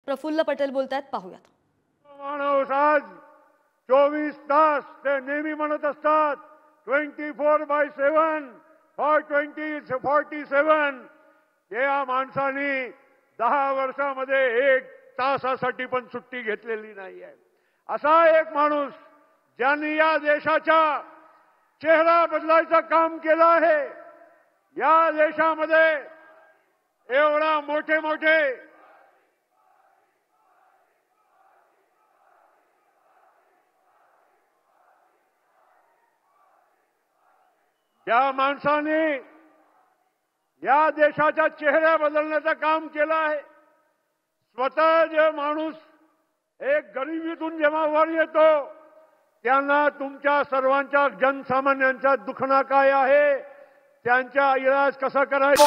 प्रफुल्ल पटेल बोलतायत, पाहूयात. माणूस आज 24 तास ते नेहमी म्हणत असतात 24/7 फॉर 2047. या माणसाने 10 वर्षामध्ये 1 तासासाठी पण सुट्टी घेतलेली नाही आहे. असा एक माणूस ज्यांनी या देशाचा चेहरा बदलायचं काम केलं आहे. या देशामध्ये एवढा मोठे मोठे ज्या माणसाने या देशाचा चेहरा बदलण्याचं काम केलं आहे. स्वतः जे माणूस एक गरिबीतून जेव्हा वर येतो त्यांना तुमच्या सर्वांच्या जनसामान्यांचा दुखणा काय आहे, त्यांचा इलाज कसा करायचा